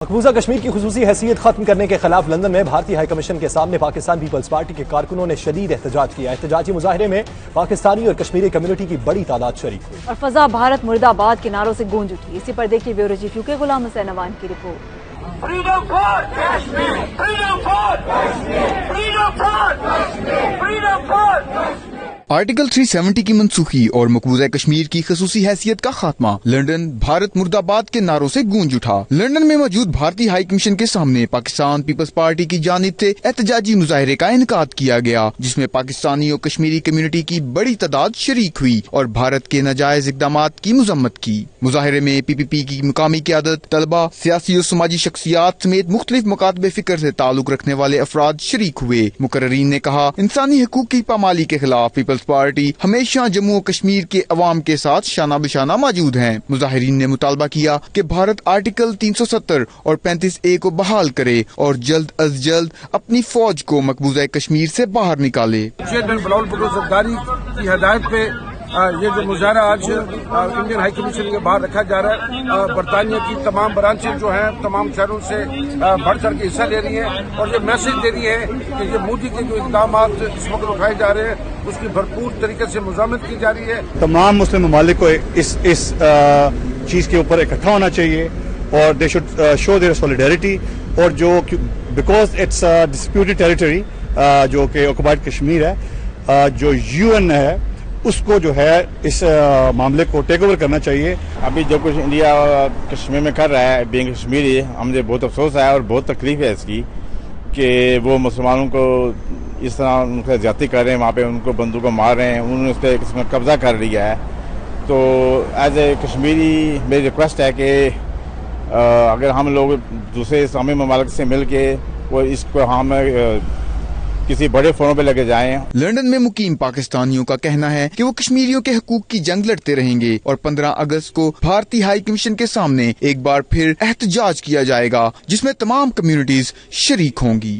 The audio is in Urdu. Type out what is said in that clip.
مقبوضہ کشمیر کی خصوصی حیثیت ختم کرنے کے خلاف لندن میں بھارتی ہائی کمیشن کے سامنے پاکستان پیپلز پارٹی کے کارکنوں نے شدید احتجاج کیا۔ احتجاجی مظاہرے میں پاکستانی اور کشمیری کمیونٹی کی بڑی تعداد شریک ہوئی اور فضا بھارت مرد آباد کے نعروں سے گونج اٹھی۔ اسی پر دیکھیے بیورو چیف یو کے غلام حسین اوان کی report. Freedom for Kashmir! Freedom for Kashmir! Freedom for Kashmir! Freedom for Kashmir! Article 370 کی منسوخی اور مقبوضہ کشمیر کی خصوصی حیثیت کا خاتمہ لندن بھارت مرد آباد کے نعروں سے گونج اٹھا۔ لندن میں موجود بھارتی ہائی کمیشن کے سامنے پاکستان پیپلز پارٹی کی جانب سے احتجاجی مظاہرے کا انعقاد کیا گیا، جس میں پاکستانی اور کشمیری کمیونٹی کی بڑی تعداد شریک ہوئی اور بھارت کے ناجائز اقدامات کی مذمت کی۔ مظاہرے میں پی پی پی کی مقامی قیادت، طلبہ، سیاسی اور سماجی شخصیات سمیت مختلف مکاتب فکر سے تعلق رکھنے والے افراد شریک ہوئے۔ مقررین نے کہا، انسانی حقوق کی پامالی کے خلاف پیپلز پارٹی ہمیشہ جموں و کشمیر کے عوام کے ساتھ شانہ بشانہ موجود ہیں۔ مظاہرین نے مطالبہ کیا کہ بھارت آرٹیکل 370 اور 35A کو بحال کرے اور جلد از جلد اپنی فوج کو مقبوضہ کشمیر سے باہر نکالے۔ چیئرمین بلاول بھٹو صفداری کی ہدایت پہ یہ جو مظاہرہ آج انڈین ہائی کمیشن کے باہر رکھا جا رہا ہے، برطانیہ کی تمام برانچیں جو ہیں تمام شہروں سے بڑھ چڑھ کے حصہ لے رہی ہیں اور یہ میسج دے رہی ہے کہ یہ مودی کے جو اقدامات اس وقت اٹھائے جا رہے ہیں اس کی بھرپور طریقے سے مزاحمت کی جا رہی ہے۔ تمام مسلم ممالک کو اس چیز کے اوپر اکٹھا ہونا چاہیے اور دے شوڈ شو دیئر سولیڈیرٹی، اور جو بیکاز اٹس ڈسپیوٹڈ ٹیریٹری جو کہ آکوپائڈ کشمیر ہے، جو UN ہے اس کو جو ہے اس معاملے کو ٹیک اوور کرنا چاہیے۔ ابھی جو کچھ انڈیا کشمیر میں کر رہا ہے بینگ کشمیری، ہمیں بہت افسوس ہے اور بہت تکلیف ہے اس کی کہ وہ مسلمانوں کو اس طرح ان سے زیادتی کر رہے ہیں، وہاں پہ ان کو بندوقوں مار رہے ہیں، انہوں نے اس پہ قبضہ کر لیا ہے۔ تو ایز اے کشمیری میری ریکویسٹ ہے کہ اگر ہم لوگ دوسرے اسلامی ممالک سے مل کے وہ اس کو ہم کسی بڑے فورم پہ لگے جائیں۔ لندن میں مقیم پاکستانیوں کا کہنا ہے کہ وہ کشمیریوں کے حقوق کی جنگ لڑتے رہیں گے اور 15 اگست کو بھارتی ہائی کمیشن کے سامنے ایک بار پھر احتجاج کیا جائے گا، جس میں تمام کمیونٹیز شریک ہوں گی۔